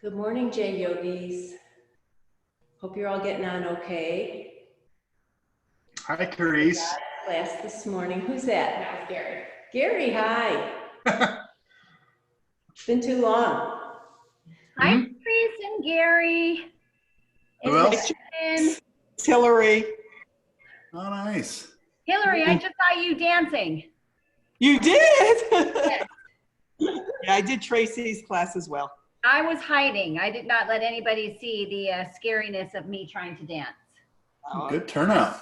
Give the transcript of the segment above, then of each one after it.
Good morning, Jay Yogis. Hope you're all getting on okay. Hi, Therese. Class this morning. Who's that? That was Gary. Gary, hi. It's been too long. Hi, Therese and Gary. Who else? And Hillary. Oh, nice. Hillary, I just saw you dancing. You did? Yes. Yeah, I did Tracy's class as well. I was hiding. I did not let anybody see the scariness of me trying to dance. Oh, Good turnout.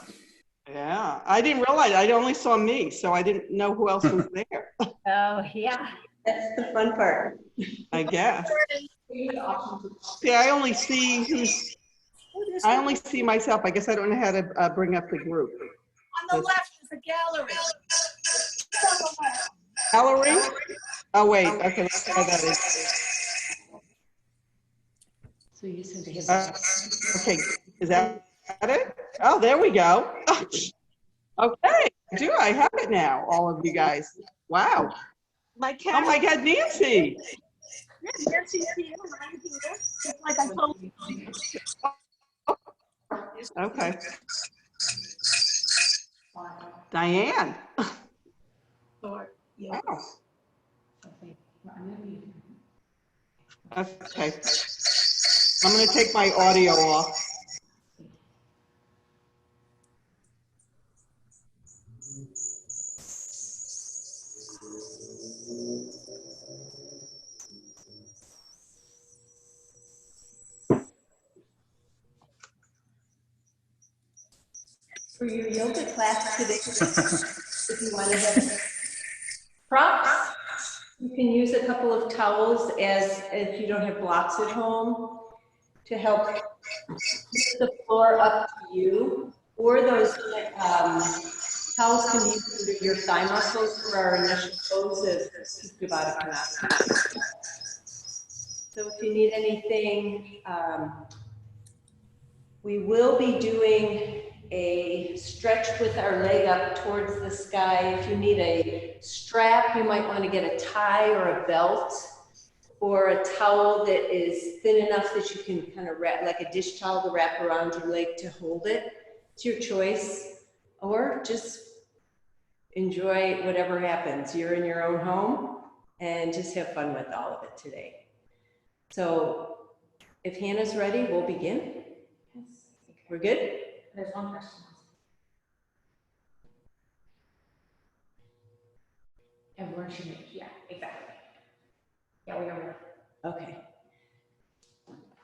yeah, I didn't realize. I only saw me, so I didn't know who else was there. Oh, yeah. That's the fun part. I guess. Yeah, I only see who's. I only see myself. I guess I don't know how to bring up the group. On the left is a gallery. Gallery? Oh wait. Okay, let's try that. So you said they have. Okay, is that it? Oh, there we go. Okay, I have it now, all of you guys. Wow. My Oh cat. my God, Nancy. Nancy's here. I'm here. Just like I told you. Okay. Diane. Or, yeah. Wow. Okay. I'm going to take my audio off. For your yoga class today, if you want to have props, you can use a couple of towels as if you don't have blocks at home to help lift the floor up to you, or those towels can be used under your thigh muscles for our initial pose of Supta Baddha Konasana. So if you need anything, we will be doing a stretch with our leg up towards the sky. If you need a strap, you might want to get a tie or a belt or a towel that is thin enough that you can kind of wrap, like a dish towel to wrap around your leg to hold it. It's your choice. Or just enjoy whatever happens. You're in your own home and just have fun with all of it today. So if Hannah's ready, we'll begin. We're good? There's one question. And where should we? Yeah, exactly. Yeah, we are. Okay.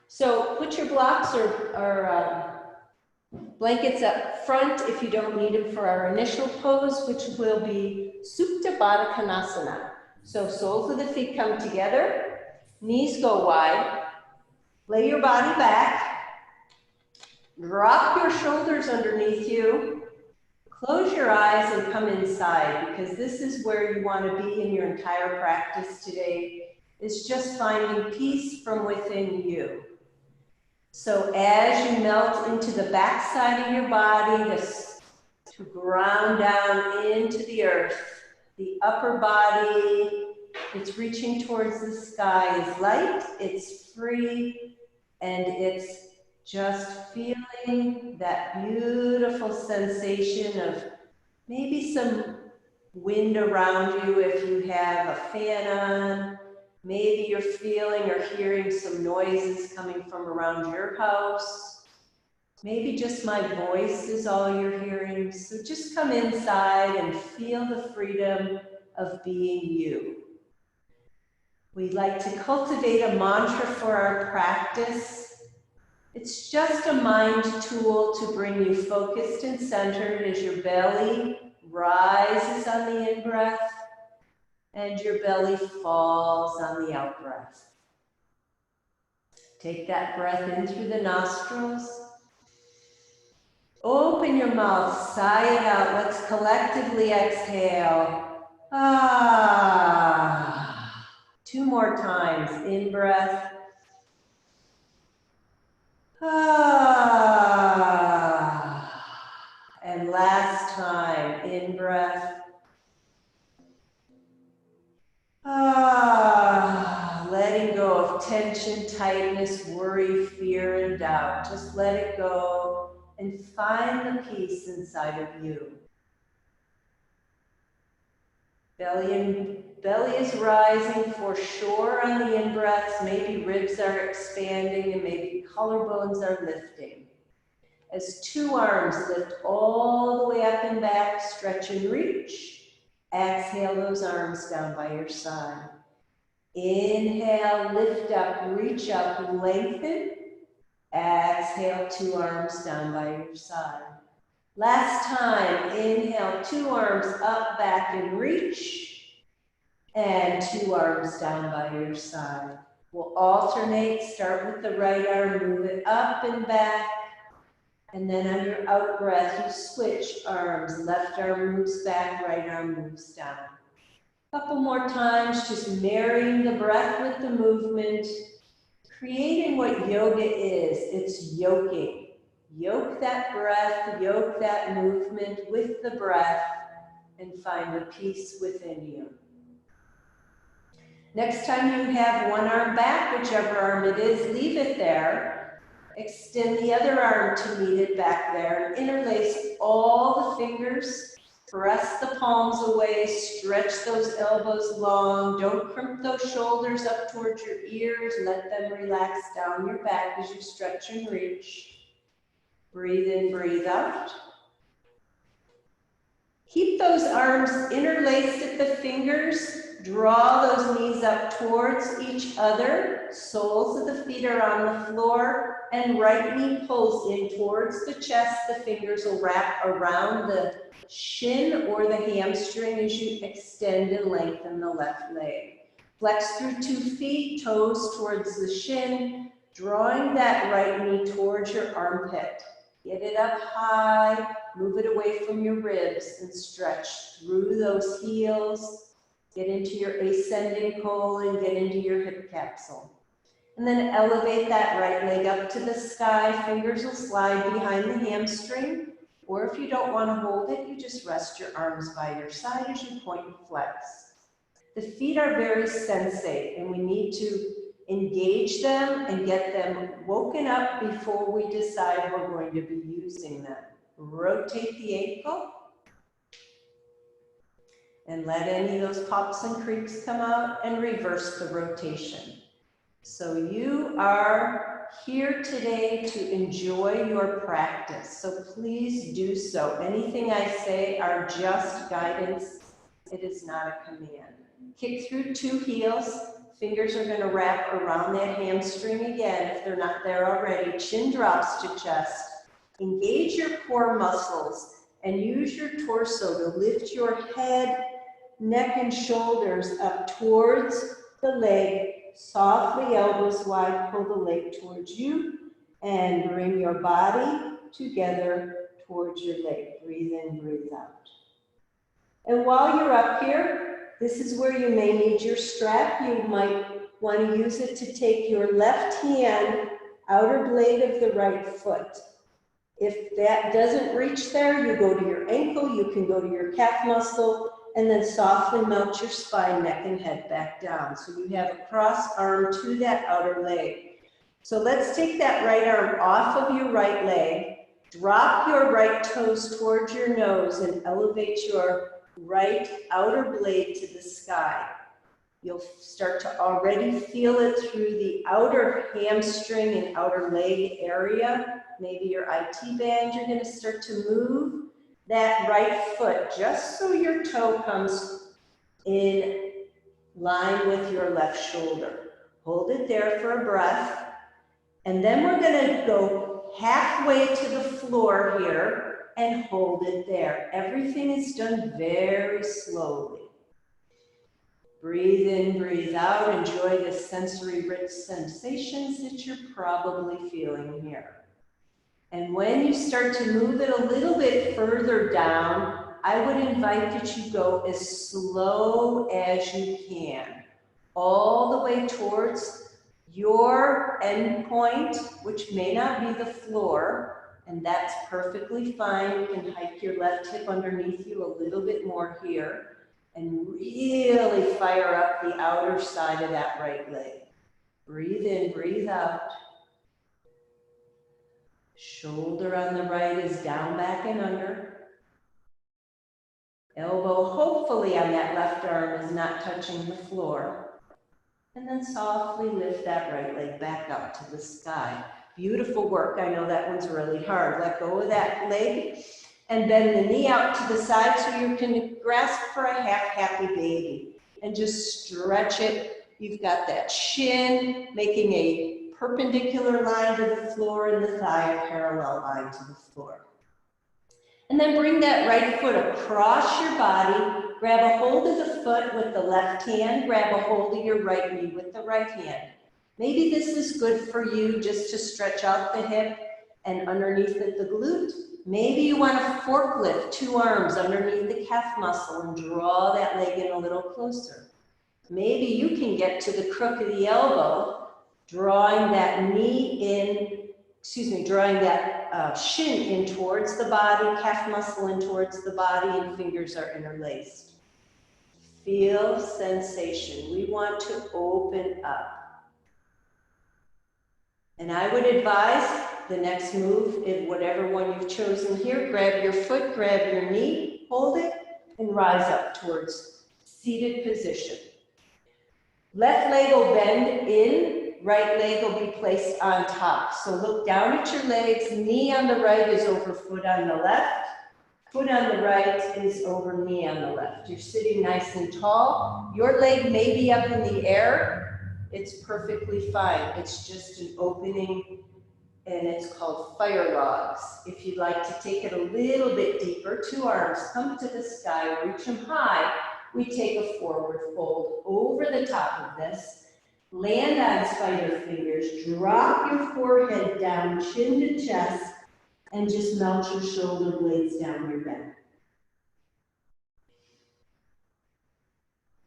So put your blocks or blankets up front if you don't need them for our initial pose, which will be Supta Baddha Konasana. So soles of the feet come together, knees go wide, lay your body back, drop your shoulders underneath you, close your eyes and come inside, because this is where you want to be in your entire practice today, is just finding peace from within you. So as you melt into the backside of your body, to ground down into the earth, the upper body, it's reaching towards the sky, is light, it's free, and it's just feeling that beautiful sensation of maybe some wind around you if you have a fan on. Maybe you're feeling or hearing some noises coming from around your house. Maybe just my voice is all you're hearing. So just come inside and feel the freedom of being you. We like to cultivate a mantra for our practice. It's just a mind tool to bring you focused and centered as your belly rises on the in-breath and your belly falls on the out-breath. Take that breath in through the nostrils. Open your mouth, sigh it out. Let's collectively exhale. Ah. 2 more times, in-breath. Ah. And last time, in-breath. Ah, letting go of of tension, tightness, worry, fear, and doubt. Just let it go and find the peace inside of you. Belly is rising for sure on the in-breaths. Maybe ribs are expanding and maybe collarbones are lifting. As two arms lift all the way up and back, stretch and reach. Exhale those arms down by your side. Inhale, lift up, reach up, lengthen. Exhale, two arms down by your side. Last time, inhale, two arms up, back, and reach. And two arms down by your side. We'll alternate, start with the right arm, move it up and back. And then on your out breath, you switch arms. Left arm moves back, right arm moves down. A couple more times, just marrying the breath with the movement, creating what yoga is. It's yoking. Yoke that breath, yoke that movement with the breath, and find the peace within you. Next time you have one arm back, whichever arm it is, leave it there. Extend the other arm to meet it back there and interlace all the fingers. Press the palms away, stretch those elbows long. Don't crimp those shoulders up towards your ears. Let them relax down your back as you stretch and reach. Breathe in, breathe out. Keep those arms interlaced at the fingers. Draw those knees up towards each other. Soles of the feet are on the floor. And right knee pulls in towards the chest. The fingers will wrap around the shin or the hamstring as you extend and lengthen the left leg. Flex through 2 feet, toes towards the shin, drawing that right knee towards your armpit. Get it up high, move it away from your ribs and stretch through those heels. Get into your ascending colon, get into your hip capsule. And then elevate that right leg up to the sky. Fingers will slide behind the hamstring. Or if you don't want to hold it, you just rest your arms by your side as you point and flex. The feet are very sensate, and we need to engage them and get them woken up before we decide we're going to be using them. Rotate the ankle. And let any of those pops and creaks come out and reverse the rotation. So you are here today to enjoy your practice. So please do so. Anything I say are just guidance. It is not a command. Kick through 2 heels. Fingers are going to wrap around that hamstring again if they're not there already. Chin drops to chest. Engage your core muscles and use your torso to lift your head, neck, and shoulders up towards the leg. Softly, elbows wide, pull the leg towards you and bring your body together towards your leg. Breathe in, breathe out. And while you're up here, this is where you may need your strap. You might want to use it to take your left hand, outer blade of the right foot. If that doesn't reach there, you go to your ankle, you can go to your calf muscle, and then softly mount your spine, neck, and head back down. So you have a cross arm to that outer leg. So let's take that right arm off of your right leg, drop your right toes towards your nose, and elevate your right outer blade to the sky. You'll start to already feel it through the outer hamstring and outer leg area. Maybe your IT band, you're gonna start to move that right foot just so your toe comes in line with your left shoulder. Hold it there for a breath. And then we're gonna go halfway to the floor here and hold it there. Everything is done very slowly. Breathe in, breathe out. Enjoy the sensory rich sensations that you're probably feeling here. And when you start to move it a little bit further down, I would invite that you go as slow as you can, all the way towards your end point, which may not be the floor, and that's perfectly fine. You can hike your left hip underneath you a little bit more here and really fire up the outer side of that right leg. Breathe in, breathe out. Shoulder on the right is down, back, and under. Elbow, hopefully on that left arm, is not touching the floor. And then softly lift that right leg back up to the sky. Beautiful work. I know that one's really hard. Let go of that leg and bend the knee out to the side so you can grasp for a half happy baby. And just stretch it. You've got that shin making a perpendicular line to the floor and the thigh a parallel line to the floor. And then bring that right foot across your body. Grab a hold of the foot with the left hand. Grab a hold of your right knee with the right hand. Maybe this is good for you just to stretch out the hip and underneath it the glute. Maybe you want to forklift 2 arms underneath the calf muscle and draw that leg in a little closer. Maybe you can get to the crook of the elbow, drawing that drawing that shin in towards the body, calf muscle in towards the body, and fingers are interlaced. Feel sensation. We want to open up. And I would advise the next move is whatever one you've chosen here. Grab your foot, grab your knee, hold it, and rise up towards seated position. Left leg will bend in, right leg will be placed on top. So look down at your legs, knee on the right is over foot on the left. Foot on the right is over knee on the left. You're sitting nice and tall. Your leg may be up in the air. It's perfectly fine. It's just an opening, and it's called fire logs. If you'd like to take it a little bit deeper, 2 arms come to the sky, reach them high. We take a forward fold over the top of this. Land on spider fingers. Drop your forehead down, chin to chest, and just melt your shoulder blades down your back.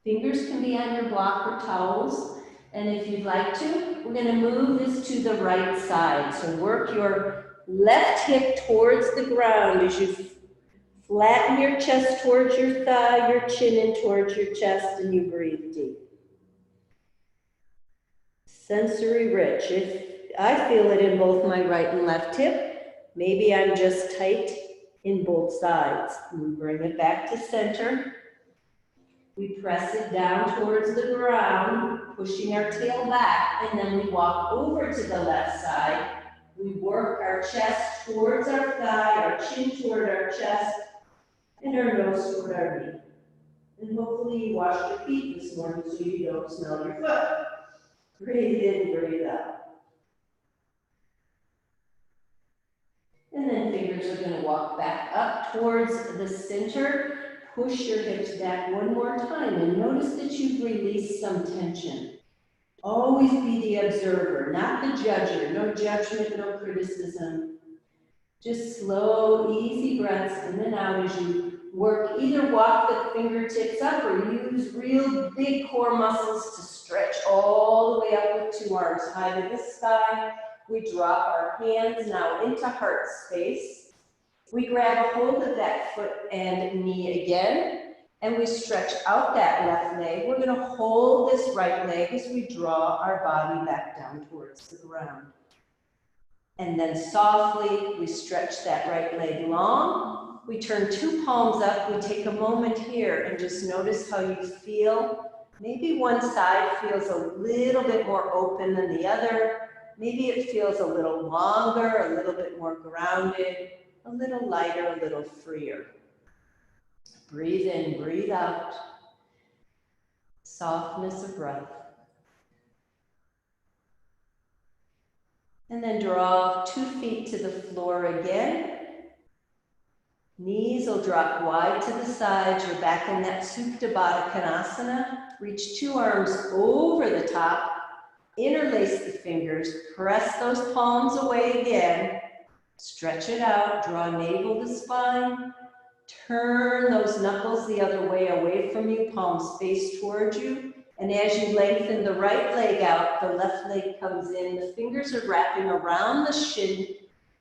Fingers can be on your block or towels. And if you'd like to, we're going to move this to the right side. So work your left hip towards the ground as you flatten your chest towards your thigh, your chin in towards your chest, and you breathe deep. Sensory rich. If I feel it in both my right and left hip, maybe I'm just tight in both sides. We bring it back to center. We press it down towards the ground, pushing our tail back, and then we walk over to the left side. We work our chest towards our thigh, our chin toward our chest, and our nose toward our knee. And hopefully you washed your feet this morning so you don't smell your foot. Breathe in, breathe out. And then fingers are going to walk back up towards the center. Push your hips back one more time and notice that you've released some tension. Always be the observer, not the judger. No judgment, no criticism. Just slow, easy breaths in and out as you work. Either walk the fingertips up or use real big core muscles to stretch all the way up with 2 arms high to the sky. We drop our hands now into heart space. We grab a hold of that foot and knee again, and we stretch out that left leg. We're going to hold this right leg as we draw our body back down towards the ground. And then softly, we stretch that right leg long. We turn 2 palms up. We take a moment here and just notice how you feel. Maybe one side feels a little bit more open than the other. Maybe it feels a little longer, a little bit more grounded, a little lighter, a little freer. Breathe in, breathe out. Softness of breath. And then draw 2 feet to the floor again. Knees will drop wide to the sides. You're back in that Supta Baddha Konasana. Reach 2 arms over the top. Interlace the fingers. Press those palms away again. Stretch it out. Draw navel to spine. Turn those knuckles the other way, away from you. Palms face towards you. And as you lengthen the right leg out, the left leg comes in. The fingers are wrapping around the shin,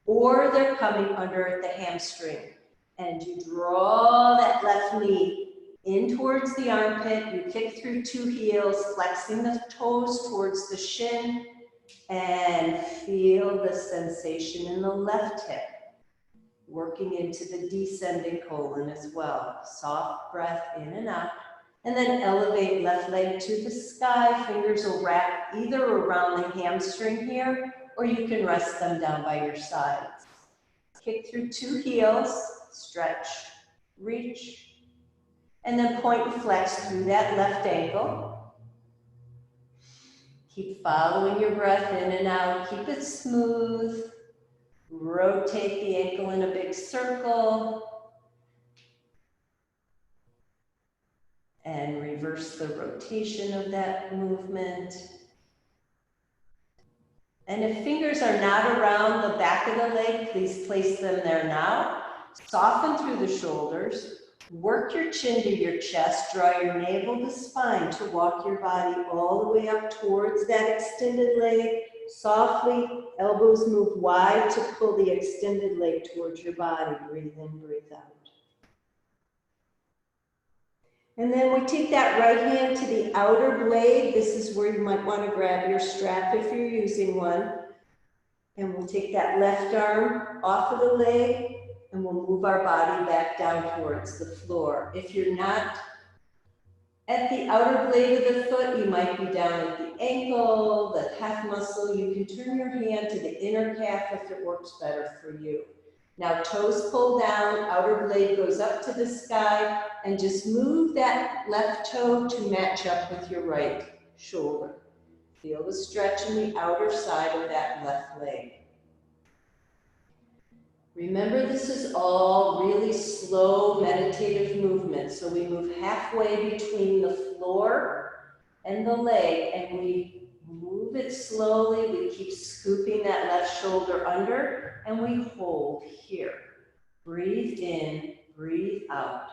or they're coming under the hamstring. And you draw that left knee in towards the armpit. You kick through 2 heels, flexing the toes towards the shin, and feel the sensation in the left hip, working into the descending colon as well. Soft breath in and out. And then elevate left leg to the sky. Fingers will wrap either around the hamstring here, or you can rest them down by your sides. Kick through 2 heels, stretch, reach, and then point and flex through that left ankle. Keep following your breath in and out. Keep it smooth. Rotate the ankle in a big circle. And reverse the rotation of that movement. And if fingers are not around the back of the leg, please place them there now. Soften through the shoulders. Work your chin to your chest. Draw your navel to spine to walk your body all the way up towards that extended leg. Softly, elbows move wide to pull the extended leg towards your body. Breathe in, breathe out. And then we take that right hand to the outer blade. This is where you might want to grab your strap if you're using one. And we'll take that left arm off of the leg and we'll move our body back down towards the floor. If you're not at the outer blade of the foot, you might be down at the ankle, the calf muscle. You can turn your hand to the inner calf if it works better for you. Now toes pull down, outer blade goes up to the sky, and just move that left toe to match up with your right shoulder. Feel the stretch in the outer side of that left leg. Remember, this is all really slow meditative movement. So we move halfway between the floor and the leg, and we move it slowly. We keep scooping that left shoulder under, and we hold here. Breathe in, breathe out.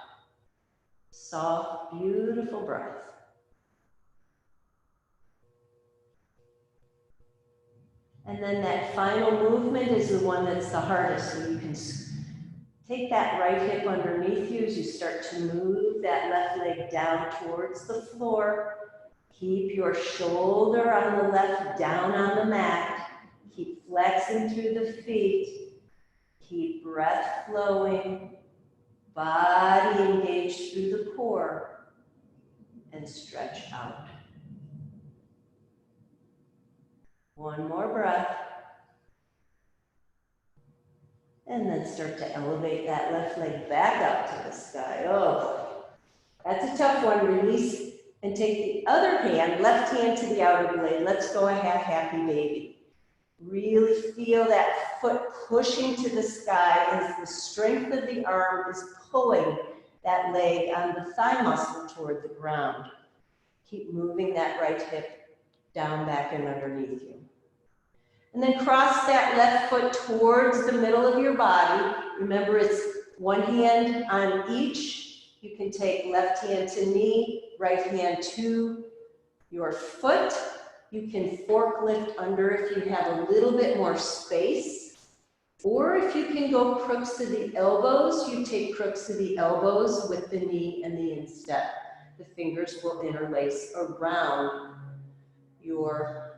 Soft, beautiful breath. And then that final movement is the one that's the hardest. So you can take that right hip underneath you as you start to move that left leg down towards the floor. Keep your shoulder on the left down on the mat. Keep flexing through the feet. Keep breath flowing. Body engaged through the core. And stretch out. One more breath. And then start to elevate that left leg back up to the sky. Oh, that's a tough one. Release and take the other hand, left hand to the outer blade. Let's go a half happy baby. Really feel that foot pushing to the sky as the strength of the arm is pulling that leg on the thigh muscle toward the ground. Keep moving that right hip down, back, and underneath you. And then cross that left foot towards the middle of your body. Remember, it's one hand on each. You can take left hand to knee, right hand to your foot. You can forklift under if you have a little bit more space. Or if you can go crooks to the elbows, you take crooks to the elbows with the knee and the instep. The fingers will interlace around your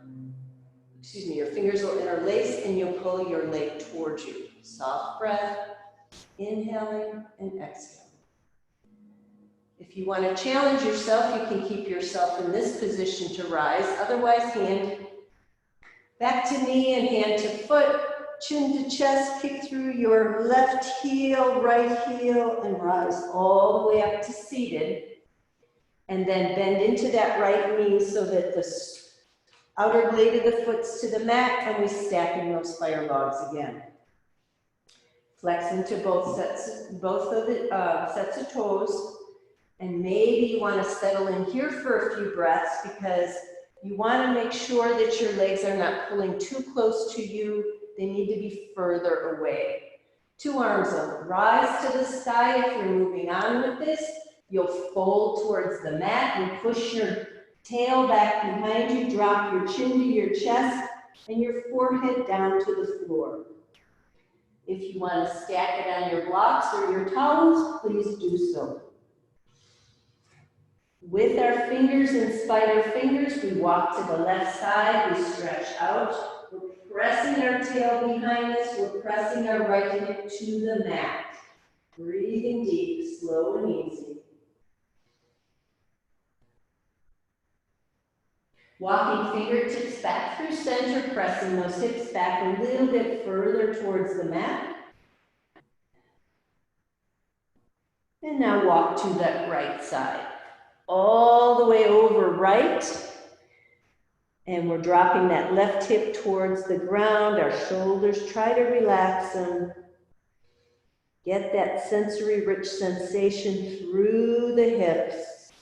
fingers will interlace and you'll pull your leg towards you. Soft breath, inhaling and exhaling. If you want to challenge yourself, you can keep yourself in this position to rise. Otherwise, hand back to knee and hand to foot, chin to chest, kick through your left heel, right heel, and rise all the way up to seated. And then bend into that right knee so that the outer blade of the foot's to the mat, and we stack in those fire logs again. Flex into both of the sets of toes, and maybe you want to settle in here for a few breaths because you want to make sure that your legs are not pulling too close to you. They need to be further away. 2 arms up, rise to the sky. If you're moving on with this, you'll fold towards the mat and push your tail back behind you, drop your chin to your chest and your forehead down to the floor. If you want to stack it on your blocks or your towels, please do so. With our fingers and spider fingers, we walk to the left side, we stretch out. We're pressing our tail behind us, we're pressing our right hip to the mat. Breathing deep, slow and easy. Walking fingertips back through center, pressing those hips back a little bit further towards the mat. And now walk to that right side. All the way over right. And we're dropping that left hip towards the ground. Our shoulders, try to relax them. Get that sensory rich sensation through the hips.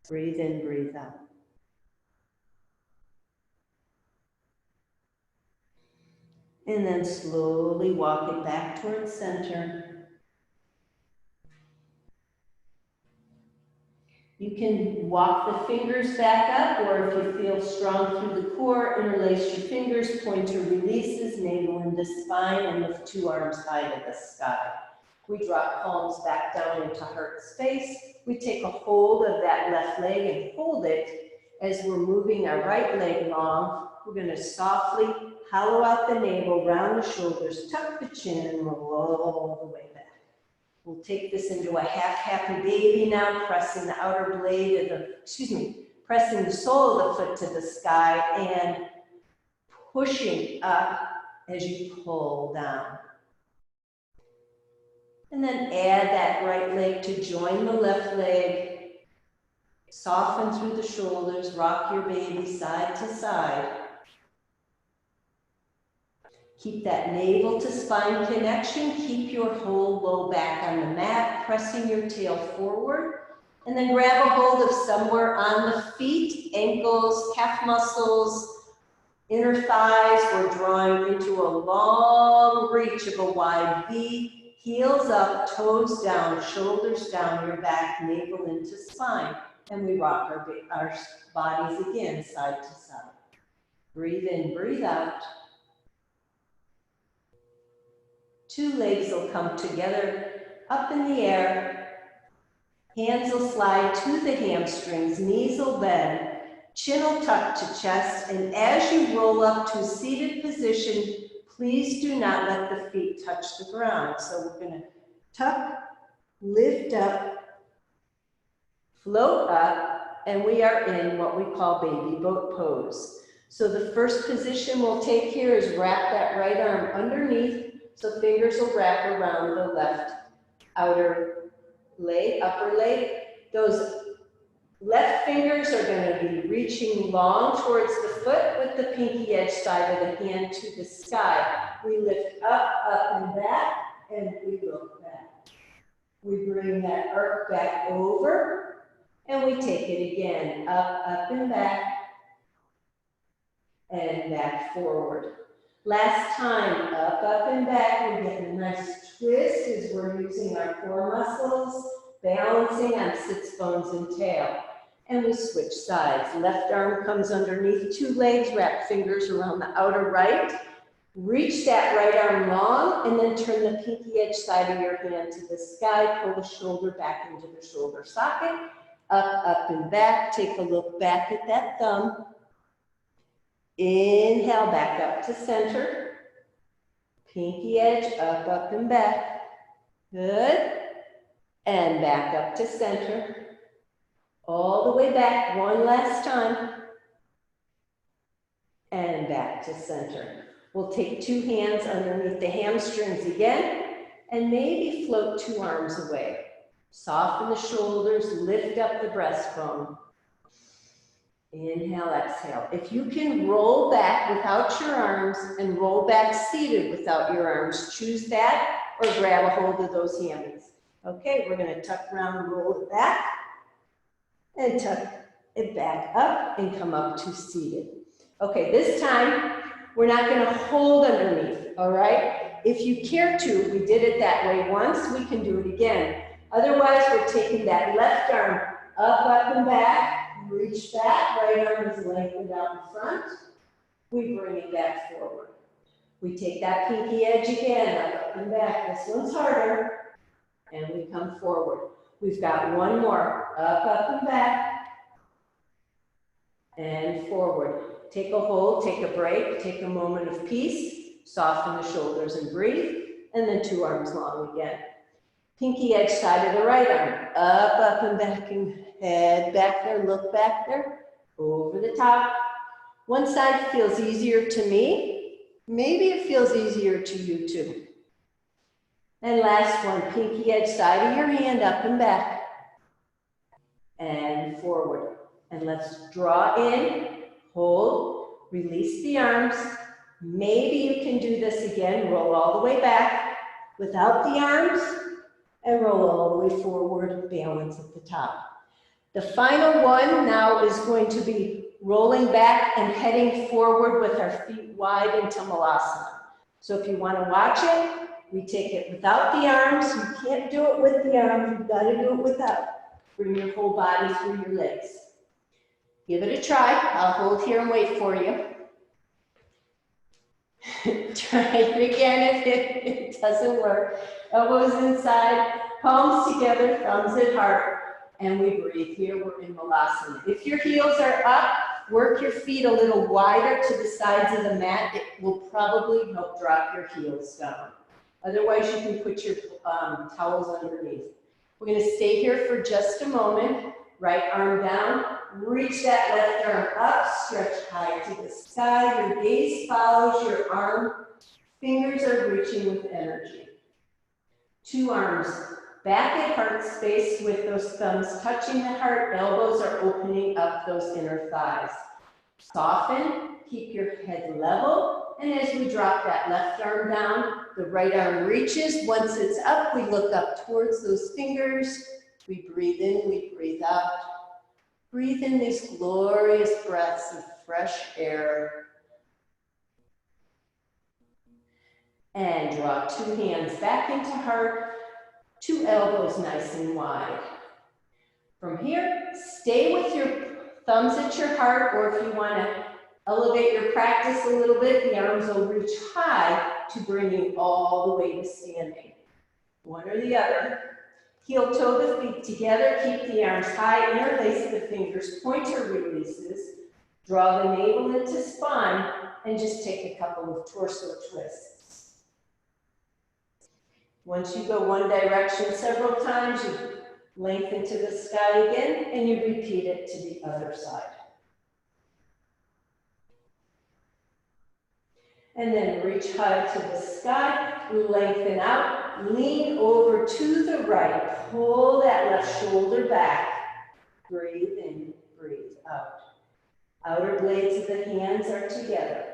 Breathe in, breathe out. And then slowly walk it back towards center. You can walk the fingers back up, or if you feel strong through the core, interlace your fingers, pointer releases, navel into spine, and lift two arms high to the sky. We drop palms back down into heart space. We take a hold of that left leg and hold it as we're moving our right leg long. We're going to softly hollow out the navel, round the shoulders, tuck the chin, and roll all the way back. We'll take this into a half happy baby now, pressing the outer blade of pressing the sole of the foot to the sky and pushing up as you pull down. And then add that right leg to join the left leg. Soften through the shoulders, rock your baby side to side. Keep that navel to spine connection. Keep your whole low back on the mat, pressing your tail forward. And then grab a hold of somewhere on the feet, ankles, calf muscles, inner thighs. We're drawing into a long reach of a wide V. Heels up, toes down, shoulders down your back, navel into spine. And we rock our bodies again, side to side. Breathe in, breathe out. Two legs will come together up in the air. Hands will slide to the hamstrings, knees will bend, chin will tuck to chest, and as you roll up to seated position, please do not let the feet touch the ground. So we're going to tuck, lift up, float up, and we are in what we call baby boat pose. So the first position we'll take here is wrap that right arm underneath. So fingers will wrap around the left outer leg, upper leg. Those left fingers are going to be reaching long towards the foot with the pinky edge side of the hand to the sky. We lift up, up and back, and we look back. We bring that arc back over, and we take it again, up, up and back forward. Last time, up, up and back. We get a nice twist as we're using our core muscles, balancing on sits bones and tail. And we switch sides. Left arm comes underneath two legs, wrap fingers around the outer right. Reach that right arm long, and then turn the pinky edge side of your hand to the sky. Pull the shoulder back into the shoulder socket. Up, up and back. Take a look back at that thumb. Inhale, back up to center. Pinky edge, up, up and back. Good. And back up to center. All the way back, one last time. And back to center. We'll take two hands underneath the hamstrings again, and maybe float two arms away. Soften the shoulders, lift up the breastbone. Inhale, exhale. If you can roll back without your arms and roll back seated without your arms, choose that or grab a hold of those hammies. Okay, we're going to tuck around, roll it back, and tuck it back up and come up to seated. Okay, this time we're not going to hold underneath, all right? If you care to, we did it that way once, we can do it again. Otherwise, we're taking that left arm up, up and back. Reach back, right arm is lengthened out in front. We bring it back forward. We take that pinky edge again, up and back. This one's harder. And we come forward. We've got one more. Up, up and back. and forward. Take a hold, take a break, take a moment of peace, soften the shoulders and breathe, and then 2 arms long again. Pinky edge side of the right arm, up and back, and head back there, look back there, over the top. One side feels easier to me. Maybe it feels easier to you too. And last one, pinky edge side of your hand, up and back, and forward. And let's draw in, hold, release the arms. Maybe you can do this again, roll all the way back without the arms, and roll all the way forward, balance at the top. The final one now is going to be rolling back and heading forward with our feet wide into Malasana. So if you want to watch it, we take it without the arms. You can't do it with the arms, you've got to do it without. Bring your whole body through your legs. Give it a try. I'll hold here and wait for you. Try it again if it doesn't work. Elbows inside, palms together, thumbs at heart, and we breathe. Here we're in Malasana. If your heels are up, work your feet a little wider to the sides of the mat. It will probably help drop your heels down. Otherwise, you can put your towels underneath. We're going to stay here for just a moment. Right arm down, reach that left arm up, stretch high to the sky. Your gaze follows your arm. Fingers are reaching with energy. 2 arms back at heart space with those thumbs touching the heart. Elbows are opening up those inner thighs. Soften, keep your head level. And as we drop that left arm down, the right arm reaches. Once it's up, we look up towards those fingers. We breathe in, we breathe out. Breathe in these glorious breaths of fresh air. And draw 2 hands back into heart, 2 elbows nice and wide. From here, stay with your thumbs at your heart, or if you want to elevate your practice a little bit, the arms will reach high to bring you all the way to standing. One or the other. Heel toe the feet together, keep the arms high, interlace the fingers, pointer releases, draw the navel into spine, and just take a couple of torso twists. Once you go one direction several times, you lengthen to the sky again, and you repeat it to the other side. And then reach high to the sky, lengthen out, lean over to the right, pull that left shoulder back, breathe in, breathe out. Outer blades of the hands are together.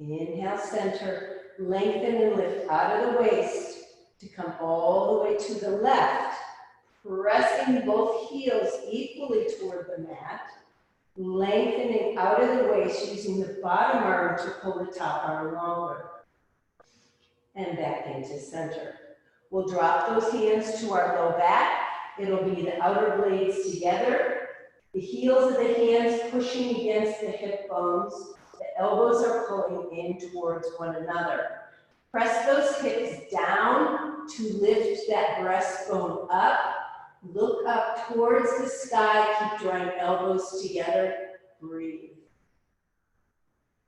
Inhale, center, lengthen and lift out of the waist to come all the way to the left, pressing both heels equally toward the mat. Lengthening out of the waist, using the bottom arm to pull the top arm longer. And back into center. We'll drop those hands to our low back. It'll be the outer blades together. The heels of the hands pushing against the hip bones. The elbows are pulling in towards one another. Press those hips down to lift that breastbone up. Look up towards the sky, keep drawing elbows together, breathe.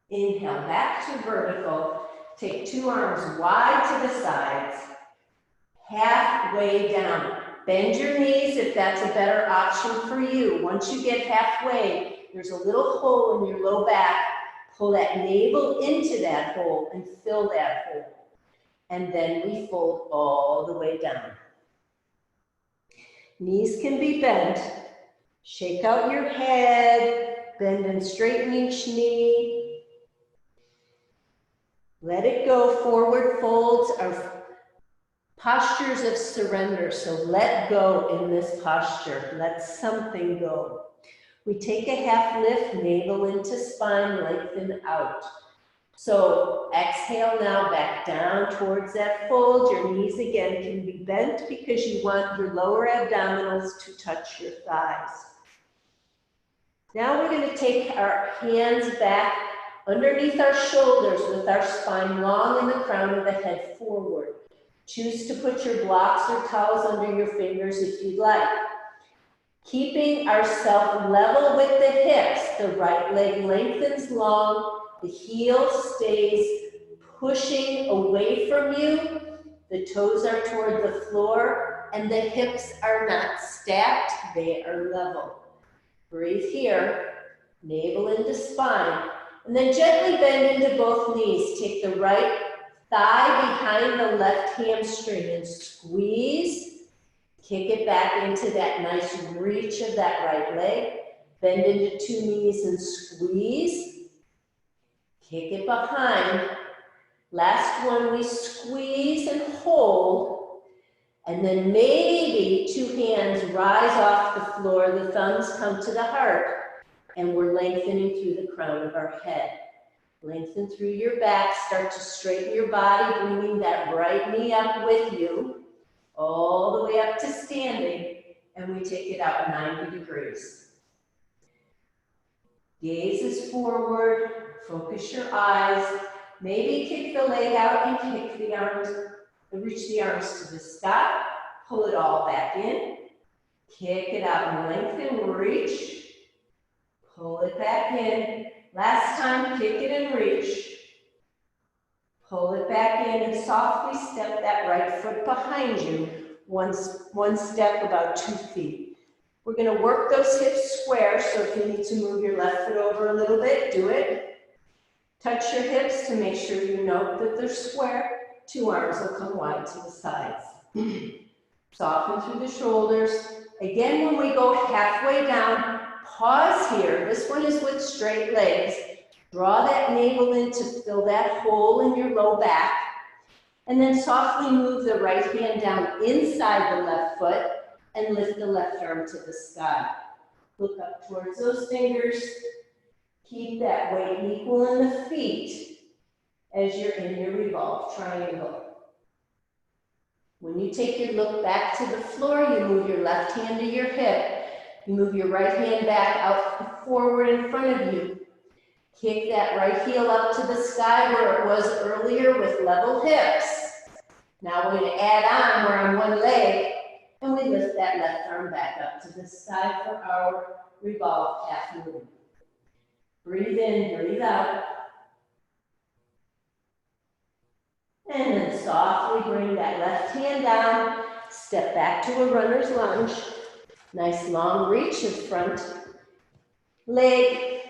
Inhale, back to vertical. Take 2 arms wide to the sides, halfway down. Bend your knees if that's a better option for you. Once you get halfway, there's a little hole in your low back. Pull that navel into that hole and fill that hole. And then we fold all the way down. Knees can be bent. Shake out your head, bend and straighten each knee. Let it go. Forward folds are postures of surrender. So let go in this posture. Let something go. We take a half lift, navel into spine, lengthen out. So exhale now, back down towards that fold. Your knees again can be bent because you want your lower abdominals to touch your thighs. Now we're going to take our hands back underneath our shoulders with our spine long and the crown of the head forward. Choose to put your blocks or towels under your fingers if you'd like. Keeping ourselves level with the hips, the right leg lengthens long, the heel stays pushing away from you, the toes are toward the floor, and the hips are not stacked, they are level. Breathe here, navel into spine, and then gently bend into both knees. Take the right thigh behind the left hamstring and squeeze. Kick it back into that nice reach of that right leg. Bend into two knees and squeeze. Kick it behind. Last one, we squeeze and hold. And then maybe two hands rise off the floor. The thumbs come to the heart. And we're lengthening through the crown of our head. Lengthen through your back. Start to straighten your body, bringing that right knee up with you. All the way up to standing, and we take it out 90 degrees. Gaze is forward, focus your eyes, maybe kick the leg out and kick the arms, reach the arms to the sky, pull it all back in, kick it out and lengthen, reach, pull it back in. Last time, kick it and reach. Pull it back in and softly step that right foot behind you. One step, about 2 feet. We're going to work those hips square, so if you need to move your left foot over a little bit, do it. Touch your hips to make sure you know that they're square. 2 arms will come wide to the sides. Soften through the shoulders. Again, when we go halfway down, pause here. This one is with straight legs. Draw that navel in to fill that hole in your low back. And then softly move the right hand down inside the left foot and lift the left arm to the sky. Look up towards those fingers. Keep that weight equal in the feet as you're in your revolve triangle. When you take your look back to the floor, you move your left hand to your hip. You move your right hand back out forward in front of you. Kick that right heel up to the sky where it was earlier with level hips. Now we're going to add on, we're on one leg, and we lift that left arm back up to the sky for our revolve half moon. Breathe in, breathe out. And then softly bring that left hand down, step back to a runner's lunge. Nice long reach in front. Leg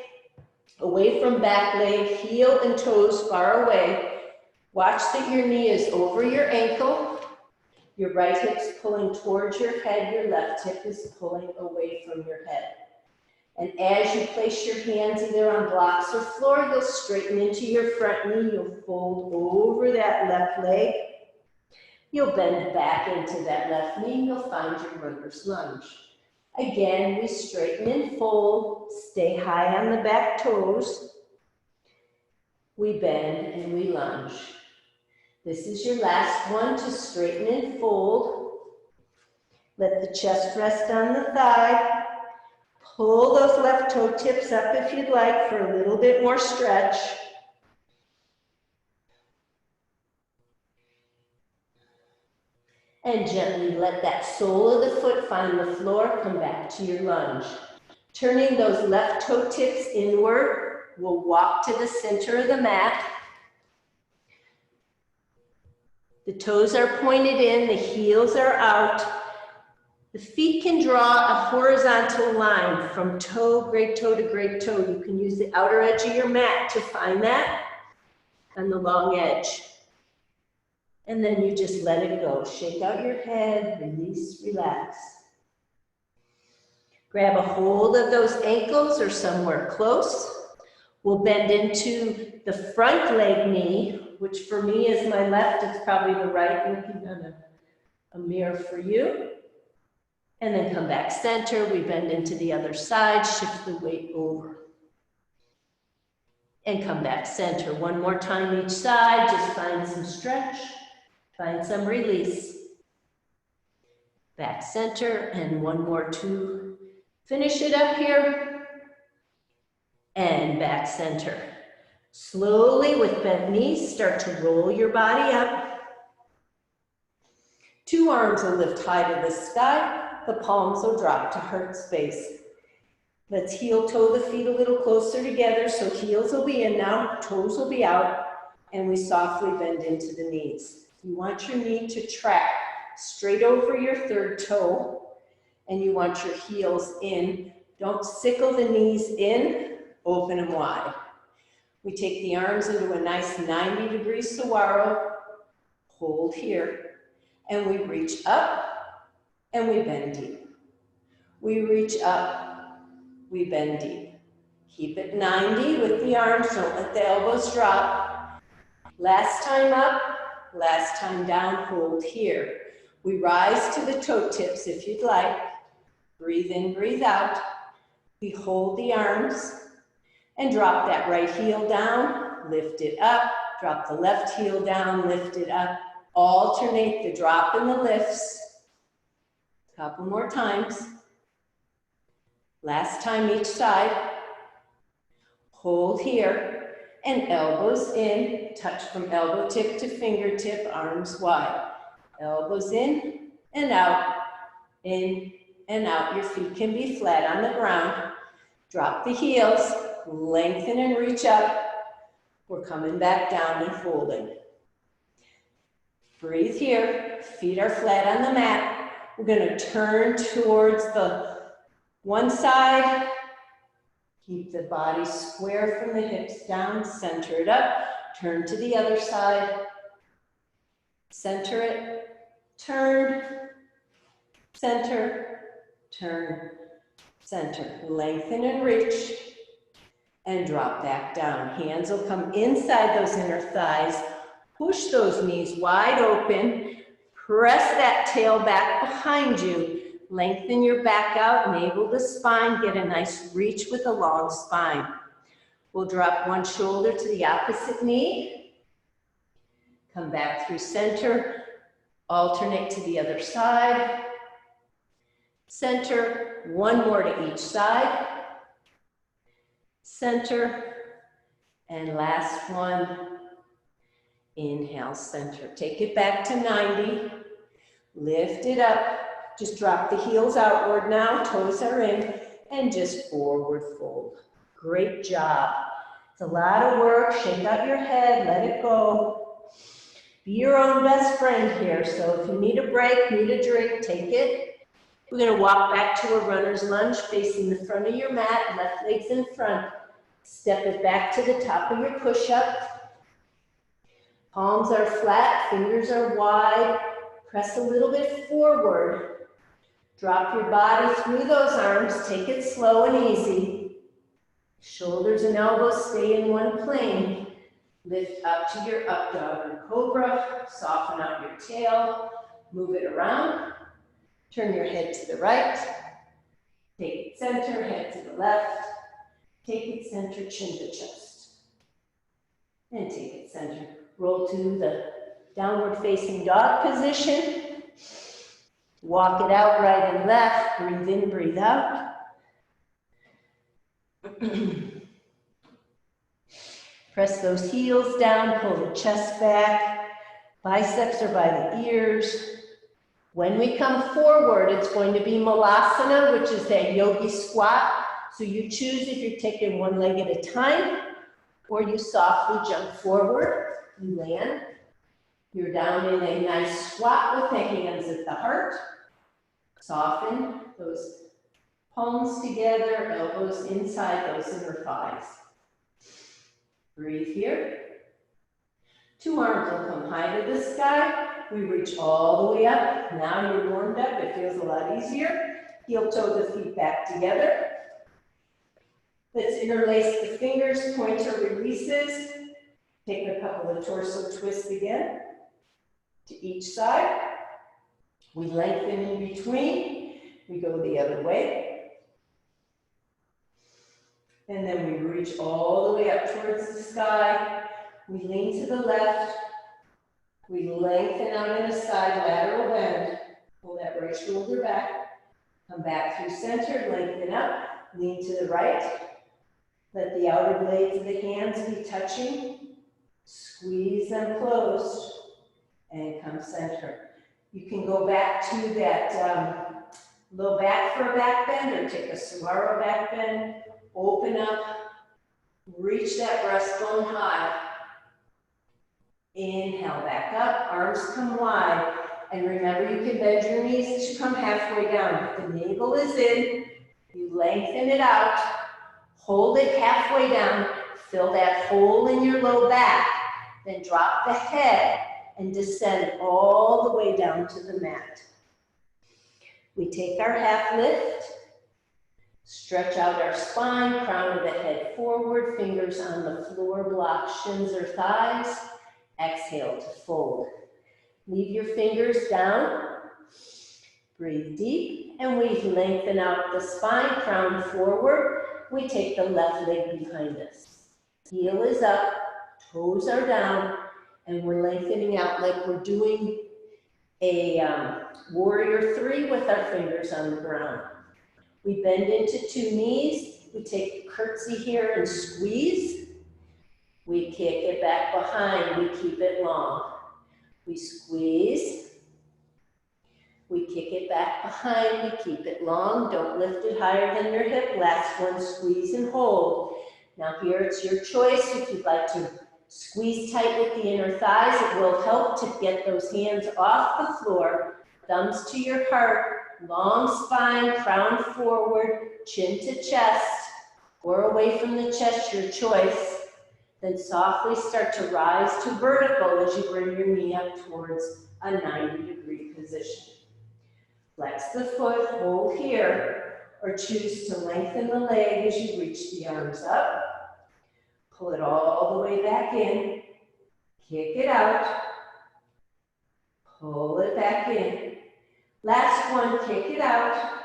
away from back leg, heel and toes far away. Watch that your knee is over your ankle. Your right hip's pulling towards your head. Your left hip is pulling away from your head. And as you place your hands either on blocks or floor, you'll straighten into your front knee. You'll fold over that left leg. You'll bend back into that left knee. You'll find your runner's lunge. Again, we straighten and fold. Stay high on the back toes. We bend and we lunge. This is your last one to straighten and fold. Let the chest rest on the thigh. Pull those left toe tips up if you'd like for a little bit more stretch. And gently let that sole of the foot find the floor. Come back to your lunge. Turning those left toe tips inward, we'll walk to the center of the mat. The toes are pointed in, the heels are out. The feet can draw a horizontal line from great toe to great toe. You can use the outer edge of your mat to find that on the long edge. And then you just let it go. Shake out your head, release, relax. Grab a hold of those ankles or somewhere close. We'll bend into the front leg knee, which for me is my left. It's probably the right, looking on a mirror for you. And then come back center. We bend into the other side, shift the weight over. And come back center. One more time each side. Just find some stretch. Find some release. Back center, and one more to finish it up here. And back center. Slowly with bent knees, start to roll your body up. 2 arms will lift high to the sky. the palms will drop to heart space. Let's heel toe the feet a little closer together, so heels will be in now, toes will be out, and we softly bend into the knees. You want your knee to track straight over your third toe, and you want your heels in. Don't sickle the knees in, open them wide. We take the arms into a nice 90-degree saguaro, hold here, and we reach up, and we bend deep. We reach up, we bend deep. Keep it 90 with the arms, don't let the elbows drop. Last time up, last time down, hold here. We rise to the toe tips if you'd like. Breathe in, breathe out. We hold the arms and drop that right heel down, lift it up, drop the left heel down, lift it up. Alternate the drop and the lifts. A couple more times. Last time each side. Hold here and elbows in, touch from elbow tip to fingertip, arms wide. Elbows in and out, in and out. Your feet can be flat on the ground. Drop the heels, lengthen and reach up. We're coming back down and folding. Breathe here, feet are flat on the mat. We're gonna turn towards the one side. Keep the body square from the hips down, center it up. Turn to the other side. Center it, turn, center, turn, center. Lengthen and reach, and drop back down. Hands will come inside those inner thighs. Push those knees wide open. Press that tail back behind you. Lengthen your back out, navel to spine. Get a nice reach with a long spine. We'll drop one shoulder to the opposite knee. Come back through center. Alternate to the other side. Center, one more to each side. Center, and last one. Inhale, center. Take it back to 90. Lift it up. Just drop the heels outward now. Toes are in. And just forward fold. Great job. It's a lot of work. Shake out your head. Let it go. Be your own best friend here. So if you need a break, need a drink, take it. We're going to walk back to a runner's lunge facing the front of your mat. Left leg's in front. Step it back to the top of your push-up. Palms are flat, fingers are wide. Press a little bit forward. Drop your body through those arms. Take it slow and easy. Shoulders and elbows stay in one plane. Lift up to your up dog or cobra. Soften out your tail. Move it around. Turn your head to the right. Take it center, head to the left. Take it center, chin to chest. And take it center. Roll to the downward facing dog position. Walk it out right and left. Breathe in, breathe out. Press those heels down, pull the chest back. Biceps are by the ears. When we come forward, it's going to be Malasana, which is that yogi squat. So you choose if you're taking one leg at a time, or you softly jump forward. You land. You're down in a nice squat with the hands at the heart. Soften those palms together, elbows inside those inner thighs. Breathe here. Two arms will come high to the sky. We reach all the way up. Now you're warmed up. It feels a lot easier. Heel toe the feet back together. Let's interlace the fingers, pointer releases. Take a couple of torso twists again to each side. We lengthen in between. We go the other way. And then we reach all the way up towards the sky. We lean to the left. We lengthen out in a side lateral bend. Pull that right shoulder back. Come back through center, lengthen up. Lean to the right. Let the outer blades of the hands be touching. Squeeze them closed and come center. You can go back to that Low back for a back bend, or take a saguaro back bend. Open up, reach that breastbone high. Inhale, back up, arms come wide. And remember, you can bend your knees to come halfway down. If the navel is in, you lengthen it out, hold it halfway down, fill that hole in your low back, then drop the head and descend all the way down to the mat. We take our half lift, stretch out our spine, crown of the head forward, fingers on the floor, block shins or thighs. Exhale to fold. Leave your fingers down. Breathe deep, and we lengthen out the spine, crown forward. We take the left leg behind us. Heel is up, toes are down, and we're lengthening out like we're doing a warrior three with our fingers on the ground. We bend into two knees. We take a curtsy here and squeeze. We kick it back behind. We keep it long. We squeeze. We kick it back behind. We keep it long. Don't lift it higher than your hip. Last one, squeeze and hold. Now here it's your choice. If you'd like to squeeze tight with the inner thighs, it will help to get those hands off the floor. Thumbs to your heart. Long spine, crown forward, chin to chest, or away from the chest, your choice. Then softly start to rise to vertical as you bring your knee up towards a 90-degree position. Flex the foot, hold here, or choose to lengthen the leg as you reach the arms up. Pull it all the way back in, kick it out, pull it back in. Last one, kick it out.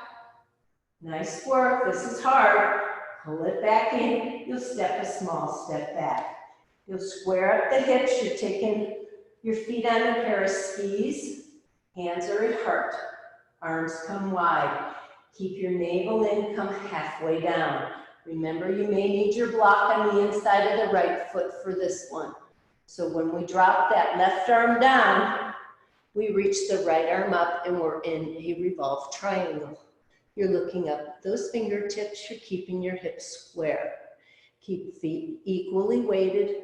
Nice work, this is hard. Pull it back in, you'll step a small step back. You'll square up the hips, you're taking your feet on a pair of skis. Hands are at heart, arms come wide. Keep your navel in, come halfway down. Remember, you may need your block on the inside of the right foot for this one. So when we drop that left arm down, we reach the right arm up and we're in a revolved triangle. You're looking up at those fingertips, you're keeping your hips square. Keep feet equally weighted.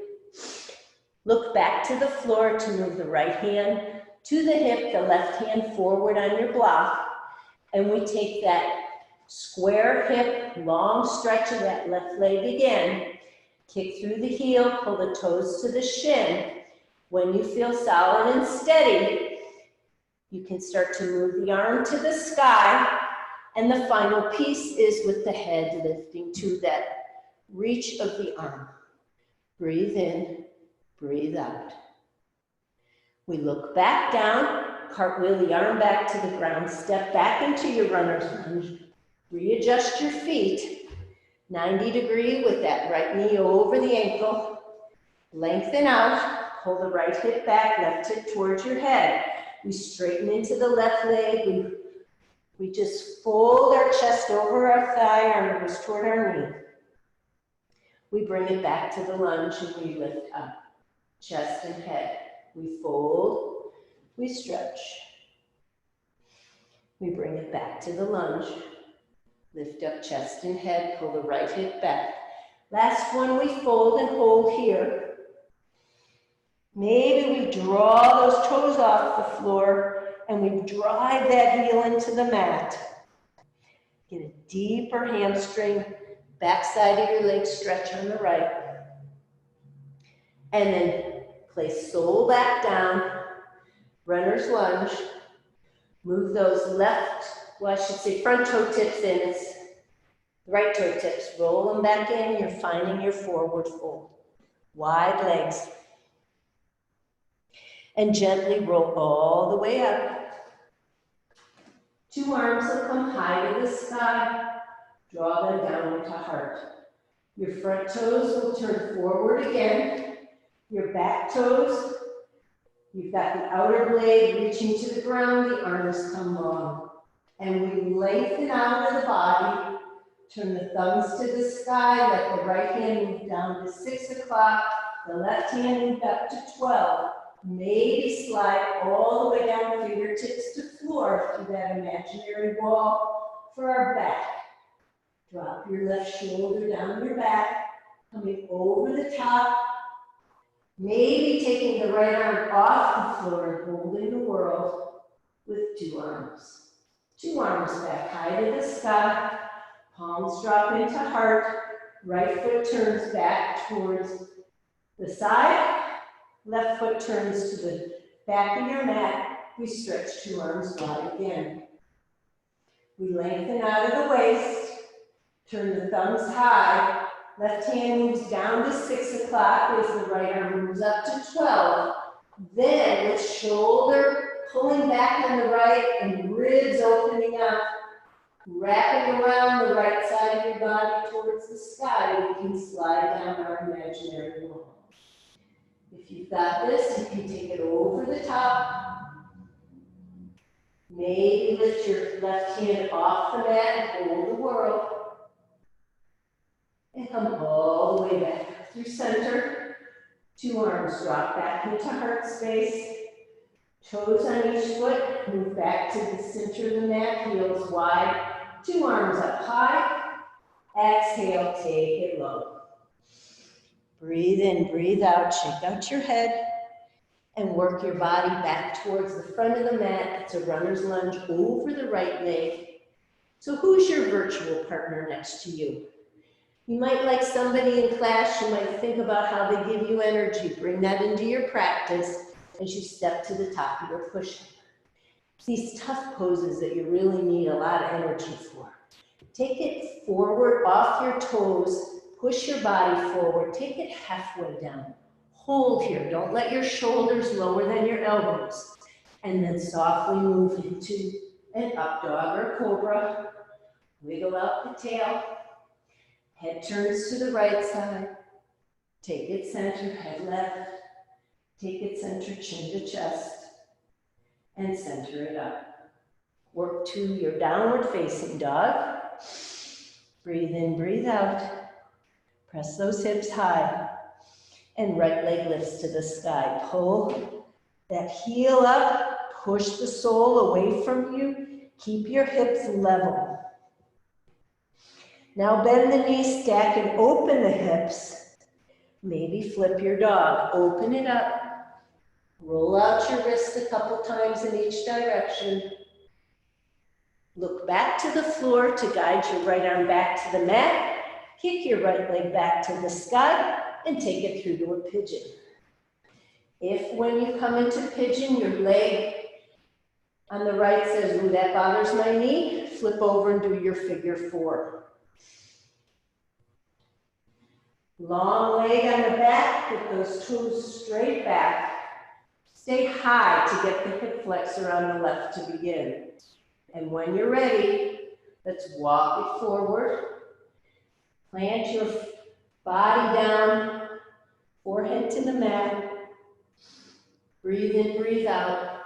Look back to the floor to move the right hand to the hip, the left hand forward on your block. And we take that square hip, long stretch of that left leg again. Kick through the heel, pull the toes to the shin. When you feel solid and steady, you can start to move the arm to the sky. And the final piece is with the head lifting to that reach of the arm. Breathe in, breathe out. We look back down, cartwheel the arm back to the ground, step back into your runner's lunge, readjust your feet, 90 degree with that right knee over the ankle, lengthen out, pull the right hip back, left hip towards your head. We straighten into the left leg, we just fold our chest over our thigh, our nose toward our knee. We bring it back to the lunge and we lift up, chest and head. We fold, we stretch. We bring it back to the lunge. Lift up chest and head, pull the right hip back. Last one, we fold and hold here. Maybe we draw those toes off the floor and we drive that heel into the mat. Get a deeper hamstring, backside of your leg stretch on the right. And then place soul back down, runner's lunge. Move those front toe tips in. It's right toe tips. Roll them back in. You're finding your forward fold. Wide legs. And gently roll all the way up. Two arms will come high to the sky. Draw them down into heart. Your front toes will turn forward again. Your back toes, you've got the outer blade reaching to the ground, the arms come long. And we lengthen out of the body, turn the thumbs to the sky, let the right hand move down to 6 o'clock, the left hand move up to 12. Maybe slide all the way down fingertips to floor through that imaginary wall for our back. Drop your left shoulder down your back, coming over the top. Maybe taking the right arm off the floor and holding the world with 2 arms. 2 arms back high to the sky, palms drop into heart, right foot turns back towards the side, left foot turns to the back of your mat. We stretch 2 arms wide again. We lengthen out of the waist, turn the thumbs high, left hand moves down to 6 o'clock as the right arm moves up to 12. Then with shoulder pulling back on the right and ribs opening up, wrapping around the right side of your body towards the sky, we can slide down our imaginary wall. If you've got this, you can take it over the top. Maybe lift your left hand off the mat and hold the world. And come all the way back through center. 2 arms drop back into heart space. Toes on each foot, move back to the center of the mat, heels wide. 2 arms up high. Exhale, take it low. Breathe in, breathe out, shake out your head, and work your body back towards the front of the mat. It's a runner's lunge over the right leg. So who's your virtual partner next to you? You might like somebody in class, you might think about how they give you energy. Bring that into your practice as you step to the top of your push-up. These tough poses that you really need a lot of energy for. Take it forward off your toes, push your body forward, take it halfway down. Hold here, don't let your shoulders lower than your elbows. And then softly move into an up dog or cobra. Wiggle out the tail. Head turns to the right side. Take it center, head left. Take it center, chin to chest. And center it up. Work to your downward facing dog. Breathe in, breathe out. Press those hips high. And right leg lifts to the sky. Pull that heel up. Push the sole away from you. Keep your hips level. Now bend the knees, stack and open the hips. Maybe flip your dog. Open it up. Roll out your wrists a couple times in each direction. Look back to the floor to guide your right arm back to the mat. Kick your right leg back to the sky and take it through to a pigeon. If when you come into pigeon, your leg on the right says, ooh, that bothers my knee, flip over and do your figure 4. Long leg on the back, put those toes straight back. Stay high to get the hip flexor on the left to begin. And when you're ready, let's walk it forward. Plant your body down, forehead to the mat. Breathe in, breathe out.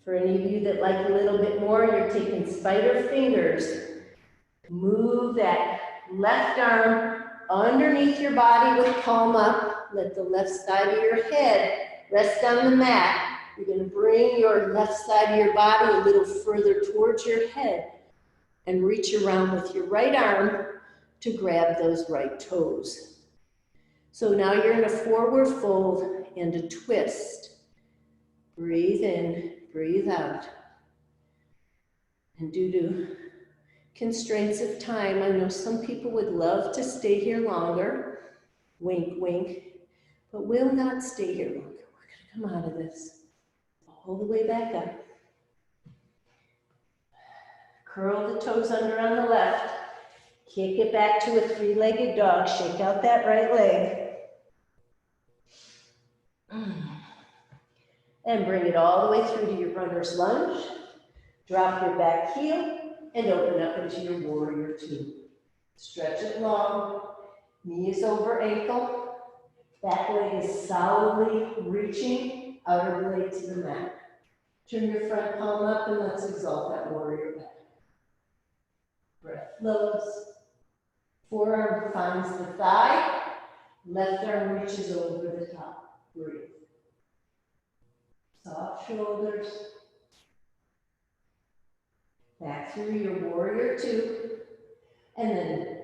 For any of you that like a little bit more, you're taking spider fingers. Move that left arm underneath your body with palm up. Let the left side of your head rest on the mat. You're going to bring your left side of your body a little further towards your head and reach around with your right arm to grab those right toes. So now you're in a forward fold and a twist. Breathe in, breathe out. And due to constraints of time, I know some people would love to stay here longer. Wink, wink. But we'll not stay here longer. We're going to come out of this all the way back up. Curl the toes under on the left. Kick it back to a 3-legged dog. Shake out that right leg. And bring it all the way through to your runner's lunge. Drop your back heel and open up into your warrior 2. Stretch it long. Knees over ankle. Back leg is solidly reaching, outer blade to the mat. Turn your front palm up and let's exalt that warrior back. Breath flows. Forearm finds the thigh. Left arm reaches over the top. Breathe. Soft shoulders. Back through your warrior two. And then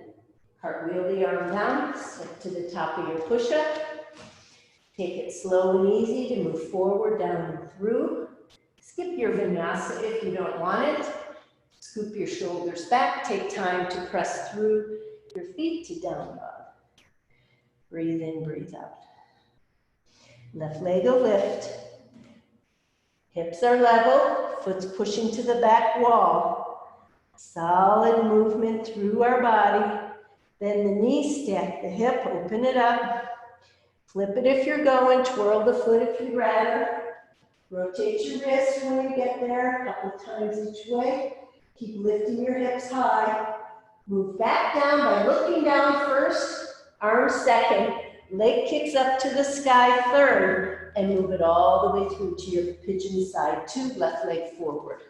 cartwheel the arm down, step to the top of your push-up. Take it slow and easy to move forward, down and through. Skip your vinyasa if you don't want it. Scoop your shoulders back. Take time to press through your feet to down dog. Breathe in, breathe out. Left leg will lift. Hips are level, foot's pushing to the back wall. Solid movement through our body. Bend the knee, stack the hip, open it up. Flip it if you're going, twirl the foot if you'd rather. Rotate your wrist when you get there, a couple times each way. Keep lifting your hips high. Move back down by looking down first, arm second. Leg kicks up to the sky third, and move it all the way through to your pigeon side two, left leg forward.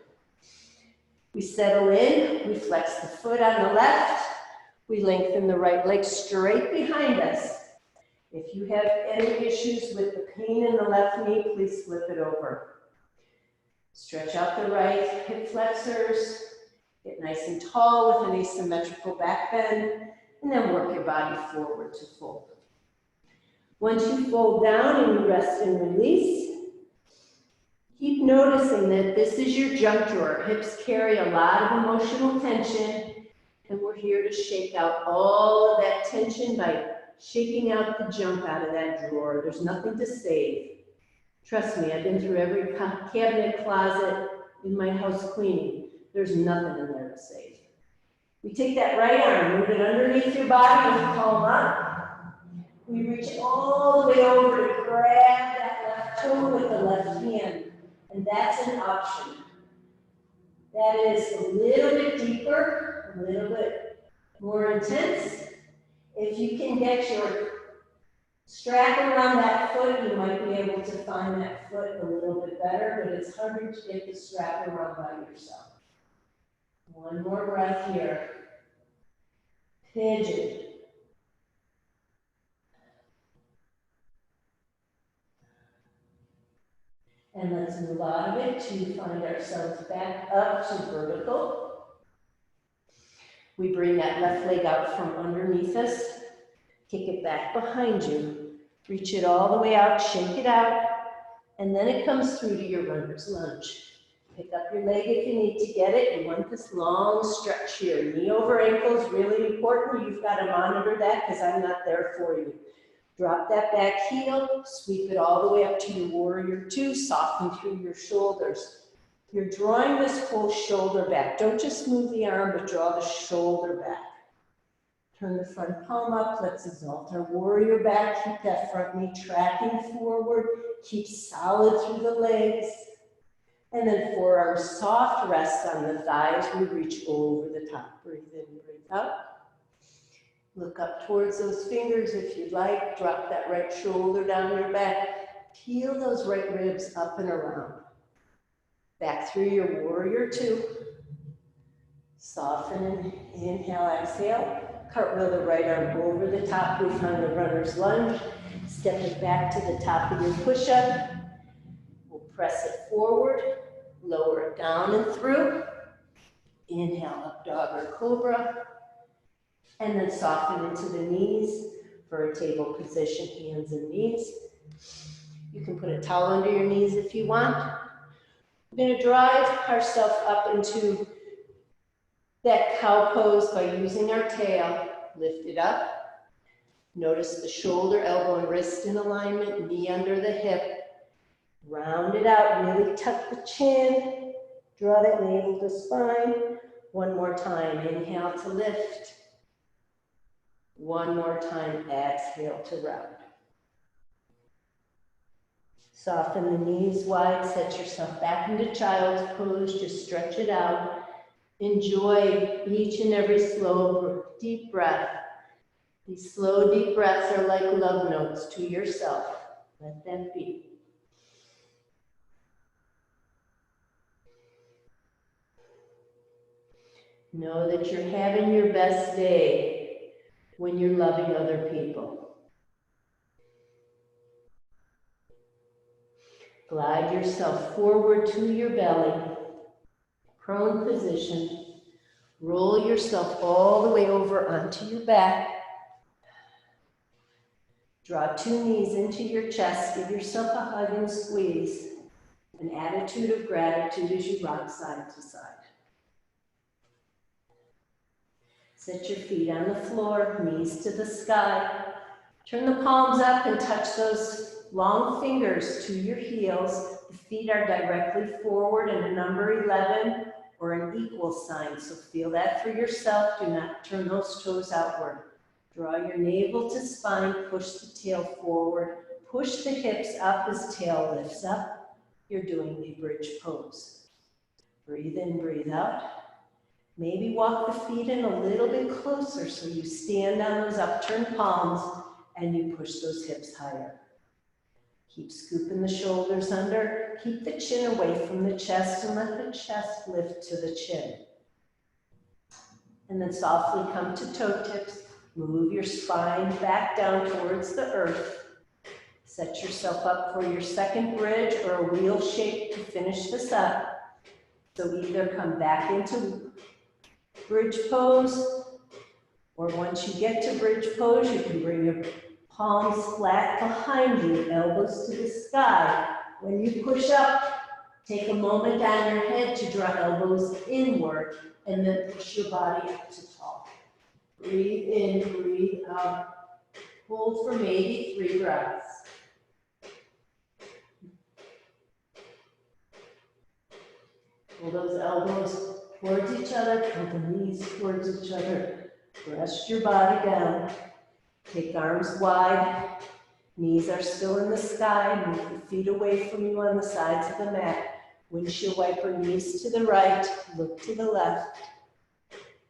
We settle in, we flex the foot on the left, we lengthen the right leg straight behind us. If you have any issues with the pain in the left knee, please flip it over. Stretch out the right hip flexors, get nice and tall with an asymmetrical back bend, and then work your body forward to fold. Once you fold down and you rest and release, keep noticing that this is your junk drawer. Hips carry a lot of emotional tension, and we're here to shake out all of that tension by shaking out the junk out of that drawer. There's nothing to save. Trust me, I've been through every cabinet, closet in my house cleaning. There's nothing in there to save. We take that right arm, move it underneath your body and palm up. We reach all the way over to grab that left toe with the left hand, and that's an option. That is a little bit deeper, a little bit more intense. If you can get your strap around that foot, you might be able to find that foot a little bit better, but it's harder to get the strap around by yourself. One more breath here. Pigeon. And let's move out of it to find ourselves back up to vertical. We bring that left leg out from underneath us. Kick it back behind you. Reach it all the way out, shake it out, and then it comes through to your runner's lunge. Pick up your leg if you need to get it. You want this long stretch here. Knee over ankle is really important. You've got to monitor that because I'm not there for you. Drop that back heel, sweep it all the way up to your warrior two, soften through your shoulders. You're drawing this whole shoulder back. Don't just move the arm, but draw the shoulder back. Turn the front palm up, let's exalt our warrior back. Keep that front knee tracking forward. Keep solid through the legs. And then for our soft rest on the thighs, we reach over the top. Breathe in, breathe out. Look up towards those fingers if you'd like. Drop that right shoulder down your back. Peel those right ribs up and around. Back through your warrior two. Soften, inhale, exhale. Cartwheel the right arm over the top. We find the runner's lunge. Step it back to the top of your push-up. We'll press it forward. Lower it down and through. Inhale, up dog or cobra. And then soften into the knees for a table position, hands and knees. You can put a towel under your knees if you want. We're going to drive ourselves up into that cow pose by using our tail. Lift it up. Notice the shoulder, elbow, and wrist in alignment, knee under the hip. Round it out, really tuck the chin. Draw that navel to spine. One more time, inhale to lift. One more time, exhale to round. Soften the knees wide, set yourself back into child's pose, just stretch it out. Enjoy each and every slow, deep breath. These slow, deep breaths are like love notes to yourself. Let them be. Know that you're having your best day when you're loving other people. Glide yourself forward to your belly, prone position. Roll yourself all the way over onto your back. Draw 2 knees into your chest. Give yourself a hug and squeeze. An attitude of gratitude as you rock side to side. Set your feet on the floor, knees to the sky. Turn the palms up and touch those long fingers to your heels. The feet are directly forward in a number 11 or an equal sign. So feel that for yourself. Do not turn those toes outward. Draw your navel to spine, push the tail forward. Push the hips up as tail lifts up. You're doing the bridge pose. Breathe in, breathe out. Maybe walk the feet in a little bit closer so you stand on those upturned palms and you push those hips higher. Keep scooping the shoulders under. Keep the chin away from the chest and let the chest lift to the chin. And then softly come to toe tips. Move your spine back down towards the earth. Set yourself up for your second bridge or a wheel shape to finish this up. So either come back into bridge pose, or once you get to bridge pose, you can bring your palms flat behind you, elbows to the sky. When you push up, take a moment on your head to draw elbows inward, and then push your body up to tall. Breathe in, breathe out. Hold for maybe 3 breaths. Pull those elbows towards each other, pull the knees towards each other. Rest your body down. Take arms wide. Knees are still in the sky. Move the feet away from you on the sides of the mat. Windshield wiper, knees to the right. Look to the left.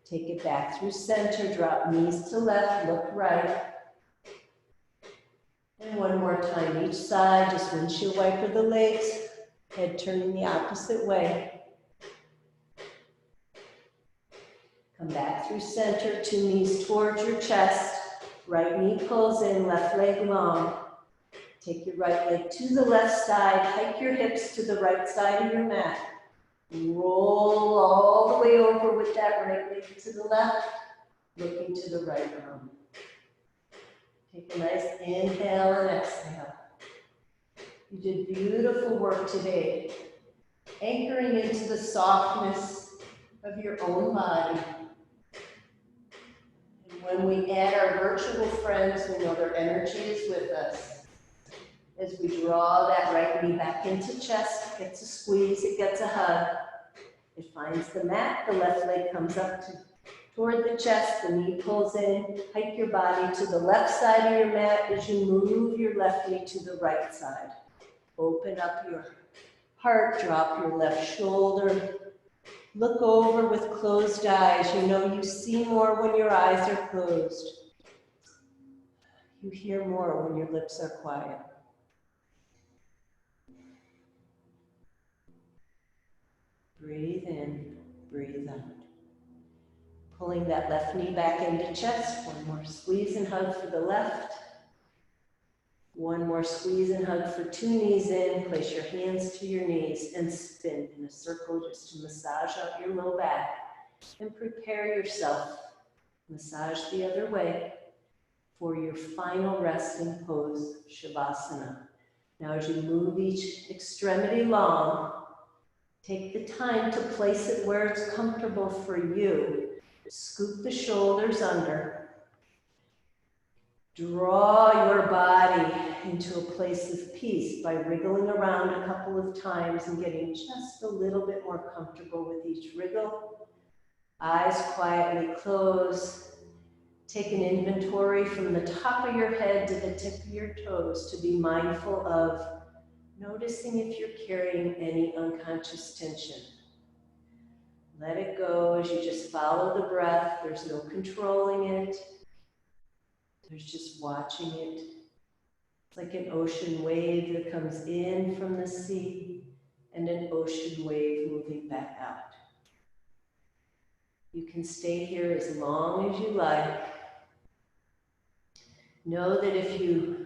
Take it back through center. Drop knees to left. Look right. And one more time each side. Just windshield wiper the legs. Head turning the opposite way. Come back through center, 2 knees towards your chest. Right knee pulls in, left leg long. Take your right leg to the left side. Hike your hips to the right side of your mat. Roll all the way over with that right leg to the left, looking to the right arm. Take a nice inhale and exhale. You did beautiful work today, anchoring into the softness of your own body. When we add our virtual friends, we know their energy is with us. As we draw that right knee back into chest, it gets a squeeze, it gets a hug. It finds the mat, the left leg comes up toward the chest, the knee pulls in. Hike your body to the left side of your mat as you move your left knee to the right side. Open up your heart, drop your left shoulder. Look over with closed eyes. You know you see more when your eyes are closed. You hear more when your lips are quiet. Breathe in, breathe out. Pulling that left knee back into chest. One more squeeze and hug for the left. One more squeeze and hug for 2 knees in. Place your hands to your knees and spin in a circle just to massage out your low back. And prepare yourself. Massage the other way for your final resting pose, Shavasana. Now as you move each extremity long, take the time to place it where it's comfortable for you. Scoop the shoulders under. Draw your body into a place of peace by wriggling around a couple of times and getting just a little bit more comfortable with each wriggle. Eyes quietly closed. Take an inventory from the top of your head to the tip of your toes to be mindful of noticing if you're carrying any unconscious tension. Let it go as you just follow the breath. There's no controlling it. There's just watching it. It's like an ocean wave that comes in from the sea and an ocean wave moving back out. You can stay here as long as you like. Know that if you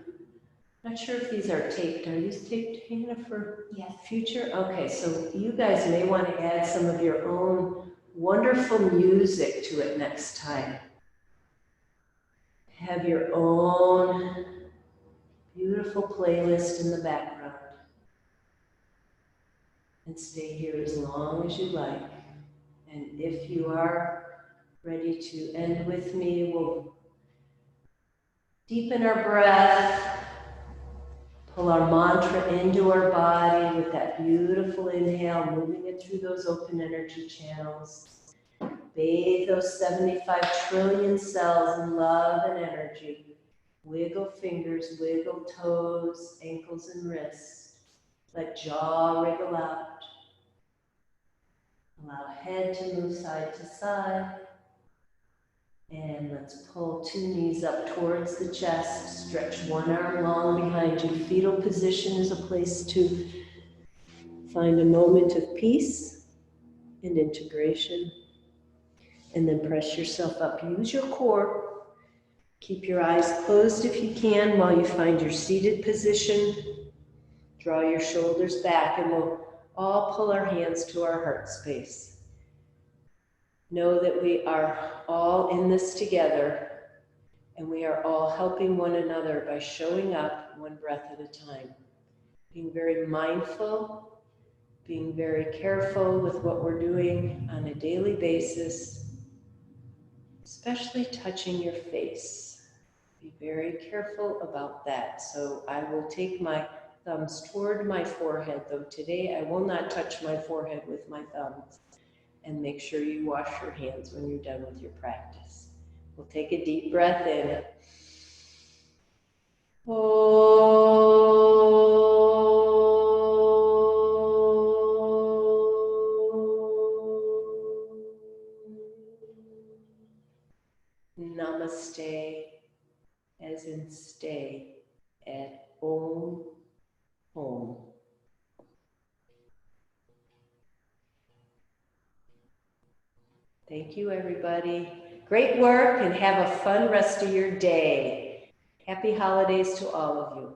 Not sure if these are taped. Are these taped, Hannah, for Yes. future? Okay, so you guys may want to add some of your own wonderful music to it next time. Have your own beautiful playlist in the background. And stay here as long as you like. And if you are ready to end with me, we'll deepen our breath, pull our mantra into our body with that beautiful inhale, moving it through those open energy channels. Bathe those 75 trillion cells in love and energy. Wiggle fingers, wiggle toes, ankles and wrists. Let jaw wriggle out. Allow head to move side to side. And let's pull 2 knees up towards the chest. Stretch one arm long behind you. Fetal position is a place to find a moment of peace and integration. And then press yourself up. Use your core. Keep your eyes closed if you can while you find your seated position. Draw your shoulders back and we'll all pull our hands to our heart space. Know that we are all in this together and we are all helping one another by showing up one breath at a time. Being very mindful, being very careful with what we're doing on a daily basis, especially touching your face. Be very careful about that. So I will take my thumbs toward my forehead, though today I will not touch my forehead with my thumbs. And make sure you wash your hands when you're done with your practice. We'll take a deep breath in. Namaste, as in stay, at Om, Om. Thank you, everybody. Great work and have a fun rest of your day. Happy holidays to all of you.